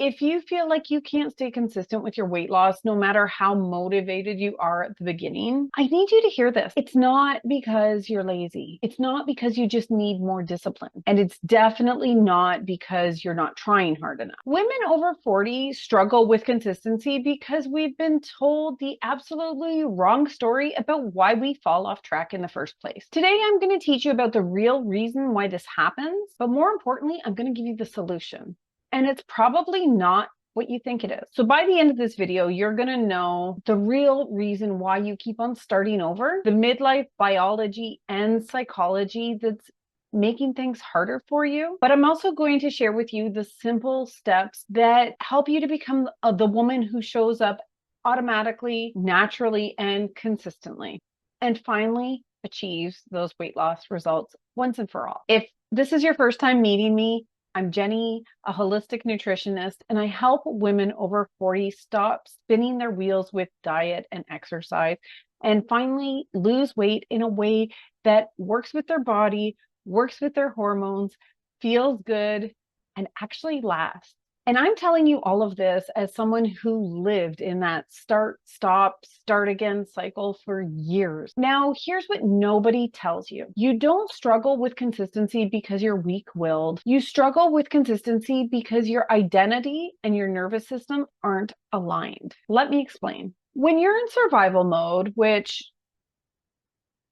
If you feel like you can't stay consistent with your weight loss, no matter how motivated you are at the beginning, I need you to hear this. It's not because you're lazy. It's not because you just need more discipline. And it's definitely not because you're not trying hard enough. Women over 40 struggle with consistency because we've been told the absolutely wrong story about why we fall off track in the first place. Today, I'm going to teach you about the real reason why this happens, but more importantly, I'm going to give you the solution. And it's probably not what you think it is. So by the end of this video, you're going to know the real reason why you keep on starting over, the midlife biology and psychology that's making things harder for you. But I'm also going to share with you the simple steps that help you to become the woman who shows up automatically, naturally, and consistently. And finally, achieves those weight loss results once and for all. If this is your first time meeting me, I'm Jenny, a holistic nutritionist, and I help women over 40 stop spinning their wheels with diet and exercise and finally lose weight in a way that works with their body, works with their hormones, feels good, and actually lasts. And I'm telling you all of this as someone who lived in that start, stop, start again cycle for years. Now, here's what nobody tells you. You don't struggle with consistency because you're weak-willed. You struggle with consistency because your identity and your nervous system aren't aligned. Let me explain. When you're in survival mode, which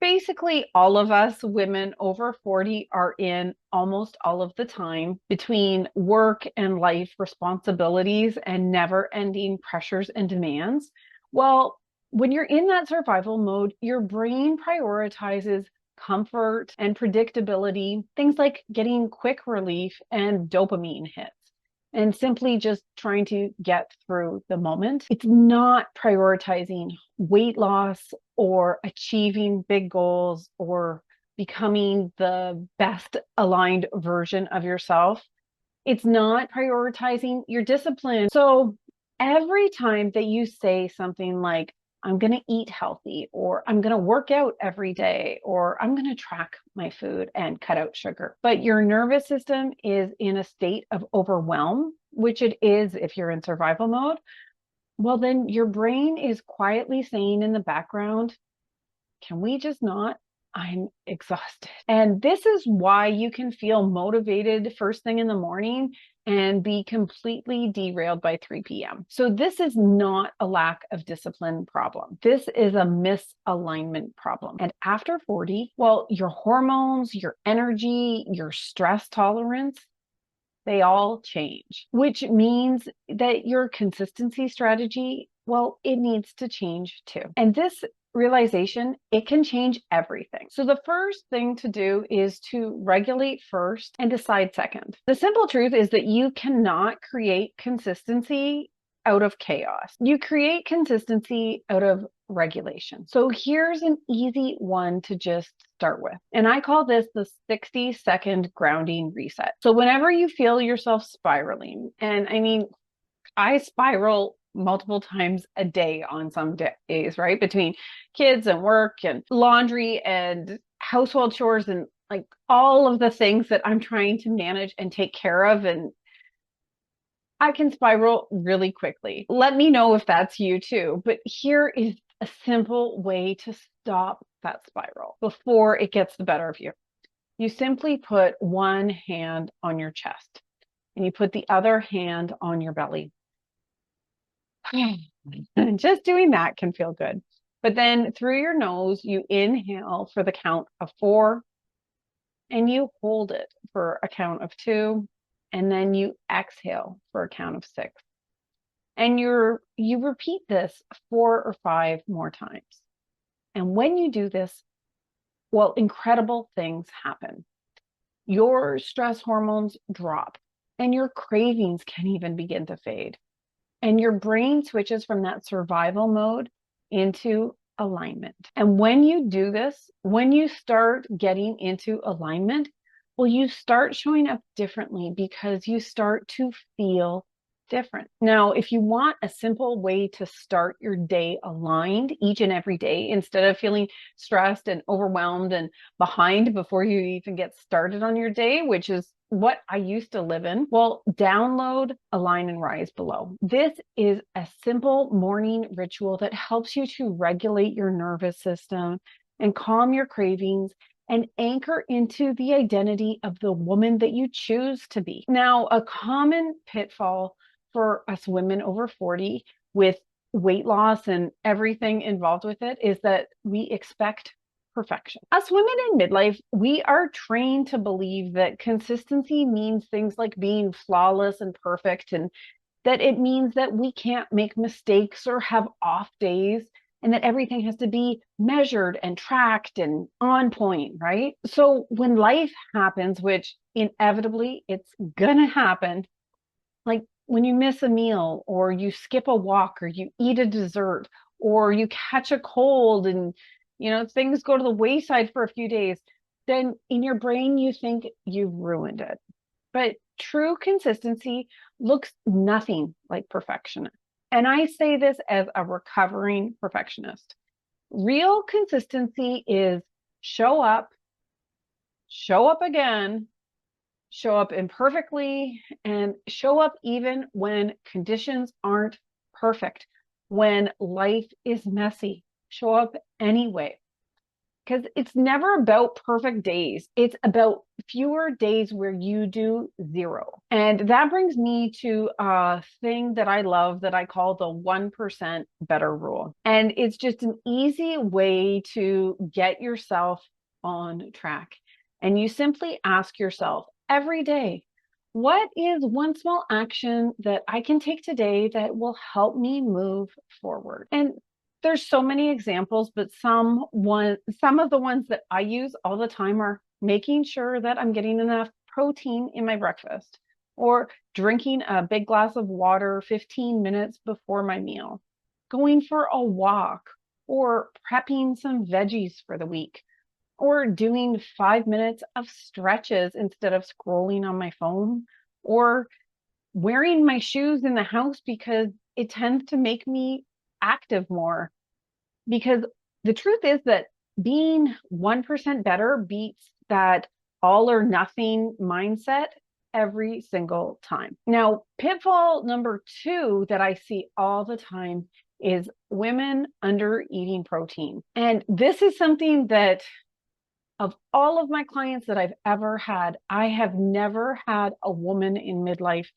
basically all of us women over 40 are in almost all of the time between work and life responsibilities and never-ending pressures and demands. Well, when you're in that survival mode, your brain prioritizes comfort and predictability, things like getting quick relief and dopamine hits, and simply just trying to get through the moment. It's not prioritizing weight loss or achieving big goals or becoming the best aligned version of yourself. It's not prioritizing your discipline. So every time that you say something like, I'm going to eat healthy, or I'm going to work out every day, or I'm going to track my food and cut out sugar, but your nervous system is in a state of overwhelm, which it is if you're in survival mode, well, then your brain is quietly saying in the background, can we just not? I'm exhausted. And this is why you can feel motivated first thing in the morning and be completely derailed by 3 p.m. So this is not a lack of discipline problem. This is a misalignment problem. And after 40, well, your hormones, your energy, your stress tolerance, they all change, which means that your consistency strategy, well, it needs to change too. And this realization, it can change everything. So the first thing to do is to regulate first and decide second. The simple truth is that you cannot create consistency out of chaos. You create consistency out of regulation. So here's an easy one to just start with. And I call this the 60-second grounding reset. So whenever you feel yourself spiraling, and I mean, I spiral multiple times a day on some days, right? Between kids and work and laundry and household chores and like all of the things that I'm trying to manage and take care of. And I can spiral really quickly. Let me know if that's you too. But here is a simple way to stop that spiral before it gets the better of you. You simply put one hand on your chest and you put the other hand on your belly. Just doing that can feel good. But then through your nose, you inhale for the count of 4 and you hold it for a count of 2. And then you exhale for a count of 6. And you repeat this 4 or 5 more times. And when you do this, well, incredible things happen. Your stress hormones drop and your cravings can even begin to fade. And your brain switches from that survival mode into alignment. And when you do this, when you start getting into alignment, well, you start showing up differently because you start to feel different. Now, if you want a simple way to start your day aligned each and every day, instead of feeling stressed and overwhelmed and behind before you even get started on your day, which is what I used to live in, well, download Align and Rise below. This is a simple morning ritual that helps you to regulate your nervous system and calm your cravings and anchor into the identity of the woman that you choose to be. Now, a common pitfall for us women over 40 with weight loss and everything involved with it is that we expect perfection. Us women in midlife, we are trained to believe that consistency means things like being flawless and perfect, and that it means that we can't make mistakes or have off days, and that everything has to be measured and tracked and on point, right? So when life happens, which inevitably it's gonna happen, like when you miss a meal or you skip a walk or you eat a dessert or you catch a cold and things go to the wayside for a few days, then in your brain you think you've ruined it. But true consistency looks nothing like perfection. And I say this as a recovering perfectionist. Real consistency is show up again, show up imperfectly, and show up even when conditions aren't perfect, when life is messy. Show up anyway. Because it's never about perfect days. It's about fewer days where you do zero. And that brings me to a thing that I love that I call the 1% better rule. And it's just an easy way to get yourself on track. And you simply ask yourself every day, what is one small action that I can take today that will help me move forward? And there's so many examples, but some of the ones that I use all the time are making sure that I'm getting enough protein in my breakfast, or drinking a big glass of water 15 minutes before my meal, going for a walk, or prepping some veggies for the week, or doing 5 minutes of stretches instead of scrolling on my phone, or wearing my shoes in the house because it tends to make me active more. Because the truth is that being 1% better beats that all or nothing mindset every single time. Now, pitfall number 2 that I see all the time is women under eating protein. And this is something that, of all of my clients that I've ever had, I have never had a woman in midlife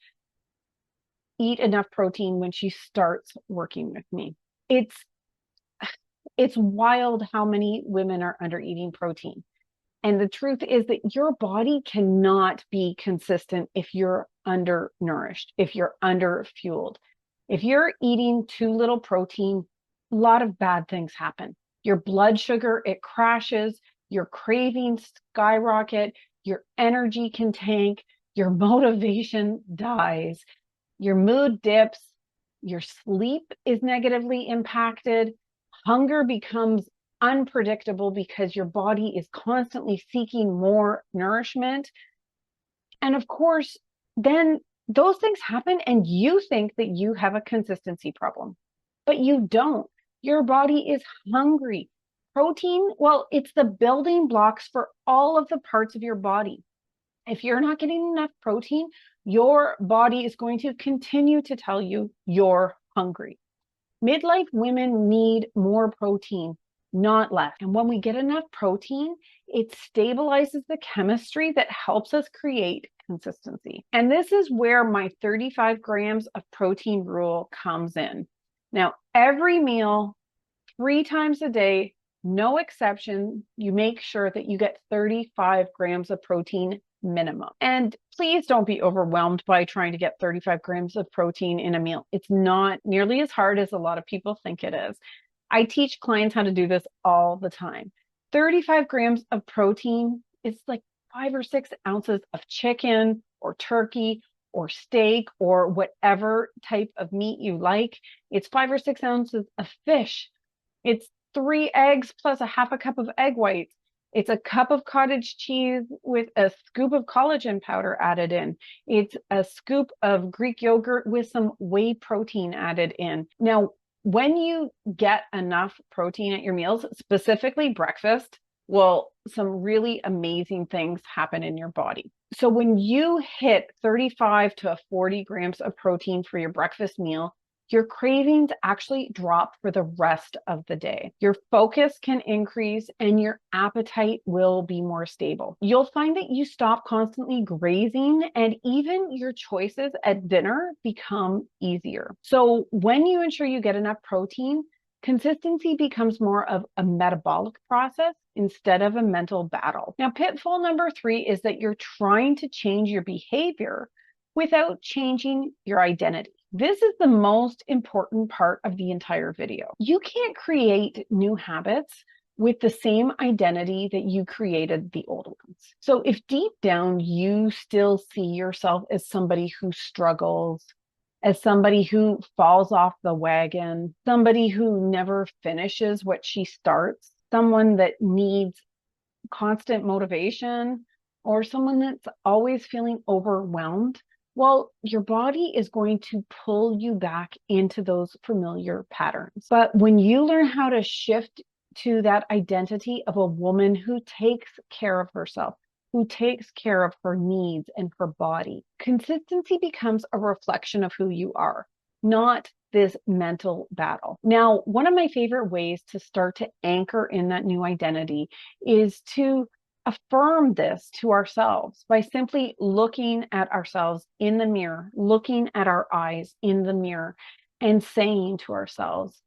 eat enough protein when she starts working with me. It's wild how many women are under eating protein. And the truth is that your body cannot be consistent if you're undernourished, if you're underfueled. If you're eating too little protein, a lot of bad things happen. Your blood sugar, it crashes, your cravings skyrocket, your energy can tank, your motivation dies, your mood dips, your sleep is negatively impacted. Hunger becomes unpredictable because your body is constantly seeking more nourishment. And of course, then those things happen and you think that you have a consistency problem, but you don't. Your body is hungry. Protein, well, it's the building blocks for all of the parts of your body. If you're not getting enough protein, your body is going to continue to tell you you're hungry. Midlife women need more protein, not less. And when we get enough protein, it stabilizes the chemistry that helps us create consistency. And this is where my 35 grams of protein rule comes in. Now, every meal, 3 times a day, no exception, you make sure that you get 35 grams of protein minimum. And please don't be overwhelmed by trying to get 35 grams of protein in a meal. It's not nearly as hard as a lot of people think it is. I teach clients how to do this all the time. 35 grams of protein is like 5 or 6 ounces of chicken or turkey or steak or whatever type of meat you like. It's 5 or 6 ounces of fish. It's 3 eggs plus a half a cup of egg whites. It's a cup of cottage cheese with a scoop of collagen powder added in. It's a scoop of Greek yogurt with some whey protein added in. Now, when you get enough protein at your meals, specifically breakfast, well, some really amazing things happen in your body. So when you hit 35 to 40 grams of protein for your breakfast meal, your cravings actually drop for the rest of the day. Your focus can increase and your appetite will be more stable. You'll find that you stop constantly grazing and even your choices at dinner become easier. So when you ensure you get enough protein, consistency becomes more of a metabolic process instead of a mental battle. Now, pitfall number 3 is that you're trying to change your behavior without changing your identity. This is the most important part of the entire video. You can't create new habits with the same identity that you created the old ones. So if deep down you still see yourself as somebody who struggles, as somebody who falls off the wagon, somebody who never finishes what she starts, someone that needs constant motivation, or someone that's always feeling overwhelmed, well, your body is going to pull you back into those familiar patterns. But when you learn how to shift to that identity of a woman who takes care of herself, who takes care of her needs and her body, consistency becomes a reflection of who you are, not this mental battle. Now, one of my favorite ways to start to anchor in that new identity is to affirm this to ourselves by simply looking at ourselves in the mirror, looking at our eyes in the mirror, and saying to ourselves,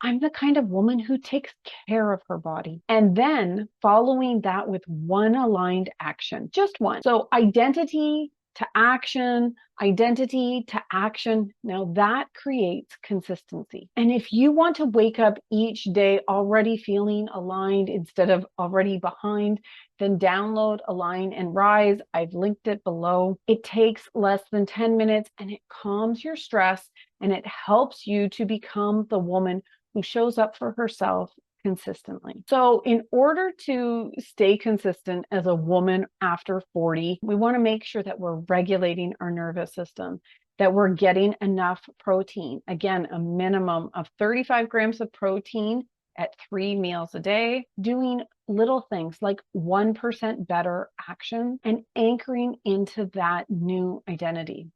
I'm the kind of woman who takes care of her body. And then following that with one aligned action, just one. So identity to action, identity to action. Now that creates consistency. And if you want to wake up each day already feeling aligned instead of already behind, then download Align and Rise. I've linked it below. It takes less than 10 minutes and it calms your stress and it helps you to become the woman who shows up for herself consistently. So in order to stay consistent as a woman after 40, we want to make sure that we're regulating our nervous system, that we're getting enough protein. Again, a minimum of 35 grams of protein at 3 meals a day, doing little things like 1% better action and anchoring into that new identity.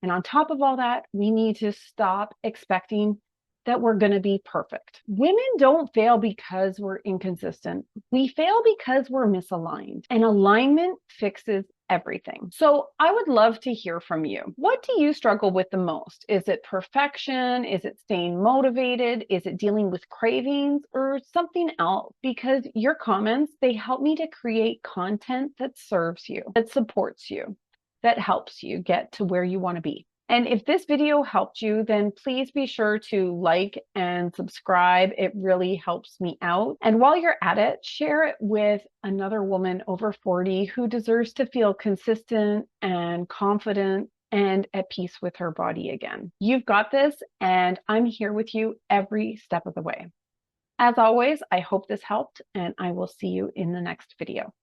And on top of all that, we need to stop expecting that we're going to be perfect. Women don't fail because we're inconsistent. We fail because we're misaligned, and alignment fixes everything. So I would love to hear from you. What do you struggle with the most? Is it perfection? Is it staying motivated? Is it dealing with cravings or something else? Because your comments, they help me to create content that serves you, that supports you, that helps you get to where you want to be. And if this video helped you, then please be sure to like and subscribe. It really helps me out. And while you're at it, share it with another woman over 40 who deserves to feel consistent and confident and at peace with her body again. You've got this, and I'm here with you every step of the way. As always, I hope this helped, and I will see you in the next video.